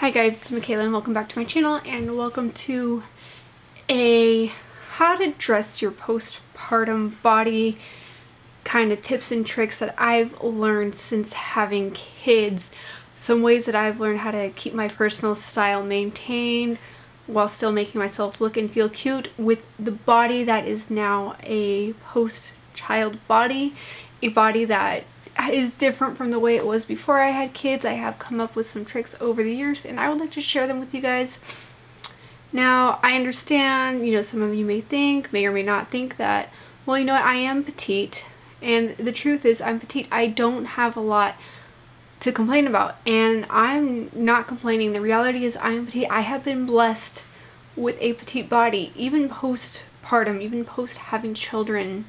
Hi guys, it's Michaela and welcome back to my channel, and welcome to a how to dress your postpartum body kind of tips and tricks that I've learned since having kids. Some ways that I've learned how to keep my personal style maintained while still making myself look and feel cute with the body that is now a post-child body, a body that is different from the way it was before I had kids. I have come up with some tricks over the years and I would like to share them with you guys. Now, I understand, some of you may or may not think that, well, I am petite, and the truth is I'm petite. I don't have a lot to complain about, and I'm not complaining. The reality is I am petite. I have been blessed with a petite body, even postpartum, even post having children.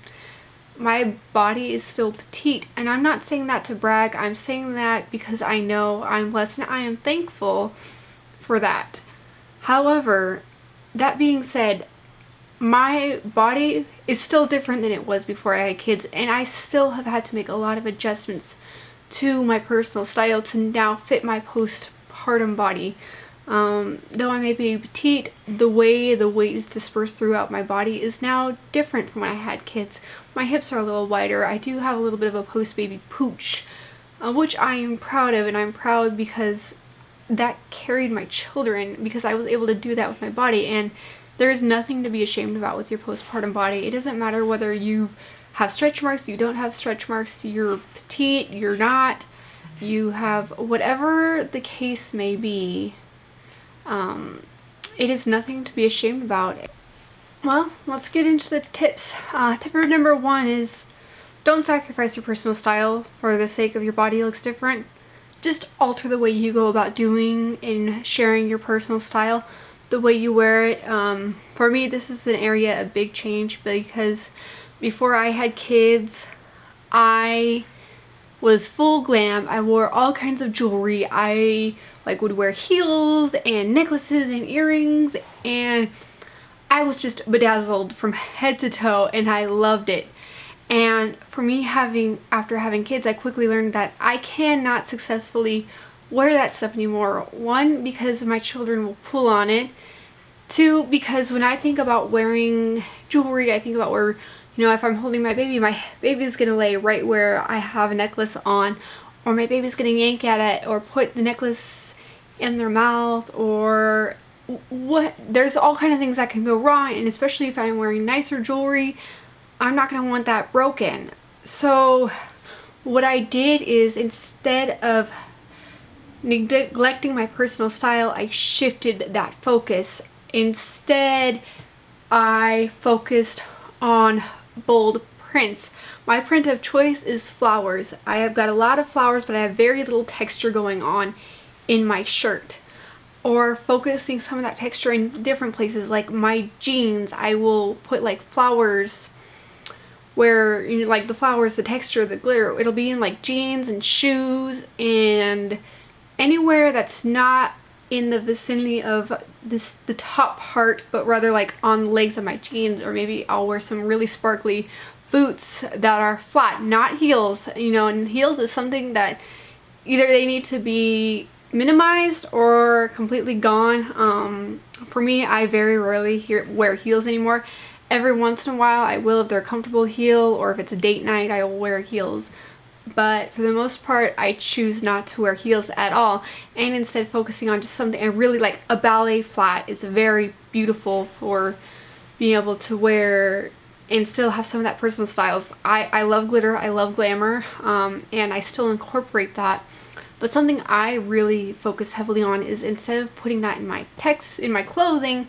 My body is still petite, and I'm not saying that to brag. I'm saying that because I know I'm blessed and I am thankful for that. However, that being said, my body is still different than it was before I had kids, and I still have had to make a lot of adjustments to my personal style to now fit my postpartum body. Though I may be petite, the way the weight is dispersed throughout my body is now different from when I had kids. My hips are a little wider. I do have a little bit of a post-baby pooch, which I am proud of, and I'm proud because that carried my children, because I was able to do that with my body. And there is nothing to be ashamed about with your postpartum body. It doesn't matter whether you have stretch marks, you don't have stretch marks, you're petite, you're not, you have whatever the case may be. It is nothing to be ashamed about. Well, let's get into the tips. Tip number one is don't sacrifice your personal style for the sake of your body looks different. Just alter the way you go about doing and sharing your personal style, the way you wear it. For me, this is an area of big change because before I had kids, I was full glam. I wore all kinds of jewelry. I would wear heels and necklaces and earrings, and I was just bedazzled from head to toe, and I loved it. And for me, after having kids, I quickly learned that I cannot successfully wear that stuff anymore. One, because my children will pull on it. Two, because when I think about wearing jewelry, I think about where, if I'm holding my baby's gonna lay right where I have a necklace on, or my baby's gonna yank at it or put the necklace in their mouth, or there's all kind of things that can go wrong. And especially if I'm wearing nicer jewelry, I'm not gonna want that broken. So what I did is, instead of neglecting my personal style, I shifted that focus. Instead, I focused on bold prints. My print of choice is flowers. I have got a lot of flowers, but I have very little texture going on in my shirt. Or focusing some of that texture in different places, like my jeans. I will put flowers where, the flowers, the texture, the glitter, it'll be in jeans and shoes and anywhere that's not in the vicinity of the top part, but rather on the legs of my jeans. Or maybe I'll wear some really sparkly boots that are flat, not heels. And heels is something that either they need to be minimized or completely gone. For me, I very rarely wear heels anymore. Every once in a while I will, if they're a comfortable heel, or if it's a date night, I will wear heels. But for the most part, I choose not to wear heels at all, and instead focusing on just something I really like. A ballet flat is very beautiful for being able to wear and still have some of that personal styles. I love glitter, I love glamour, and I still incorporate that. But something I really focus heavily on is, instead of putting that in my clothing,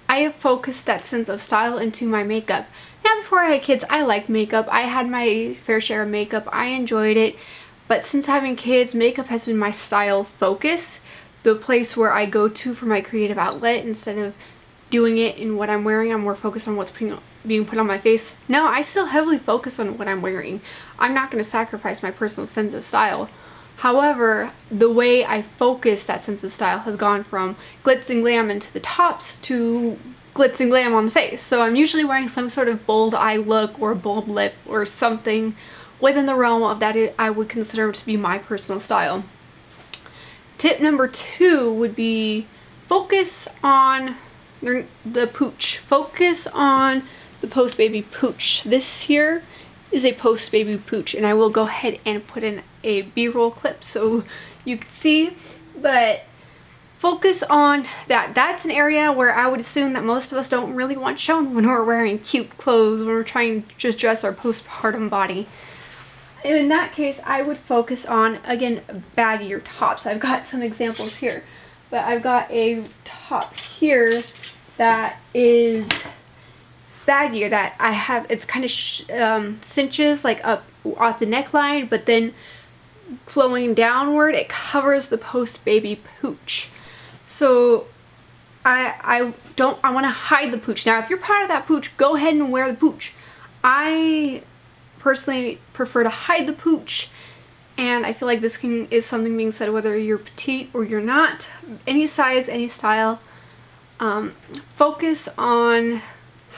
I have focused that sense of style into my makeup. Now, before I had kids, I liked makeup. I had my fair share of makeup. I enjoyed it. But since having kids, makeup has been my style focus, the place where I go to for my creative outlet. Instead of doing it in what I'm wearing, I'm more focused on what's being put on my face. Now, I still heavily focus on what I'm wearing. I'm not going to sacrifice my personal sense of style. However, the way I focus that sense of style has gone from glitz and glam into the tops to glitz and glam on the face. So I'm usually wearing some sort of bold eye look or bold lip or something within the realm of that I would consider to be my personal style. Tip number 2 would be focus on the pooch. Focus on the post-baby pooch. This here is a post-baby pooch, and I will go ahead and put in a B-roll clip so you can see, but focus on that. That's an area where I would assume that most of us don't really want shown when we're wearing cute clothes, when we're trying to dress our postpartum body. In that case, I would focus on, again, baggier tops. I've got some examples here, but I've got a top here that is baggier, that I have, it's kind of cinches like up off the neckline, but then flowing downward, it covers the post-baby pooch. So I want to hide the pooch. Now, if you're proud of that pooch, go ahead and wear the pooch. I personally prefer to hide the pooch, and I feel like this is something being said whether you're petite or you're not, any size, any style. Focus on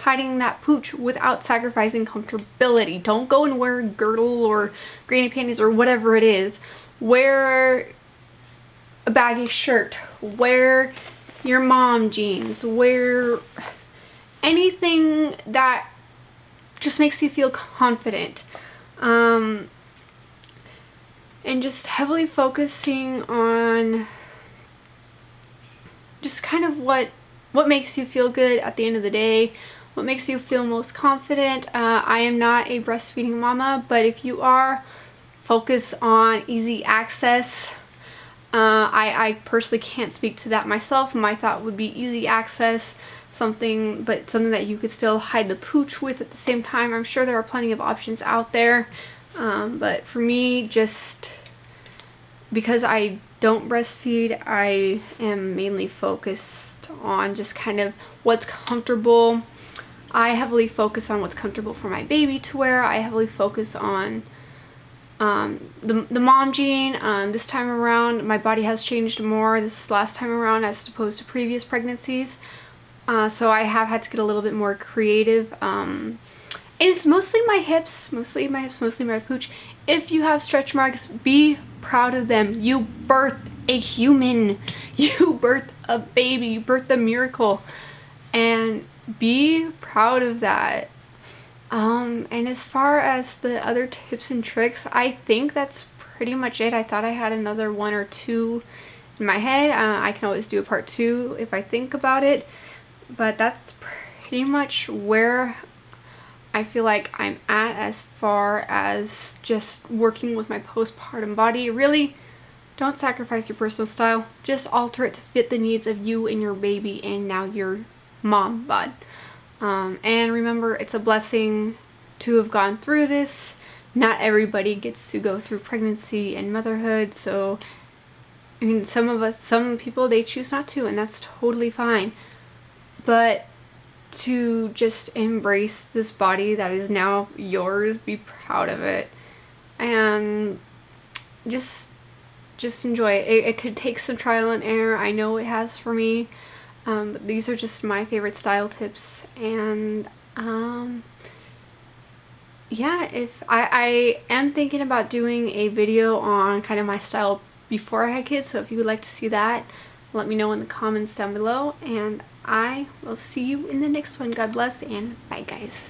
hiding that pooch without sacrificing comfortability. Don't go and wear a girdle or granny panties or whatever it is. Wear a baggy shirt, wear your mom jeans, wear anything that just makes you feel confident, and just heavily focusing on just kind of what makes you feel good at the end of the day, what makes you feel most confident. I am not a breastfeeding mama, but if you are, focus on easy access. I personally can't speak to that myself. My thought would be easy access, something that you could still hide the pooch with at the same time. I'm sure there are plenty of options out there, but for me, just because I don't breastfeed, I am mainly focused on just kind of what's comfortable. I heavily focus on what's comfortable for my baby to wear. I heavily focus on the mom jean. This time around, my body has changed more this last time around as opposed to previous pregnancies. So I have had to get a little bit more creative. And it's mostly my hips, mostly my pooch. If you have stretch marks, be proud of them. You birthed a human. You birthed a baby. You birthed a miracle. And be proud of that. And as far as the other tips and tricks, I think that's pretty much it. I thought I had another 1 or 2 in my head. I can always do a part 2 if I think about it. But that's pretty much where I feel like I'm at as far as just working with my postpartum body. Really, don't sacrifice your personal style. Just alter it to fit the needs of you and your baby and now your mom bod. And remember, it's a blessing to have gone through this. Not everybody gets to go through pregnancy and motherhood, so I mean, some people, they choose not to, and that's totally fine. But to just embrace this body that is now yours, be proud of it, and just enjoy it. It could take some trial and error. I know it has for me. But these are just my favorite style tips, and yeah, if I am thinking about doing a video on kind of my style before I had kids, so if you would like to see that, let me know in the comments down below, and I will see you in the next one. God bless, and bye guys.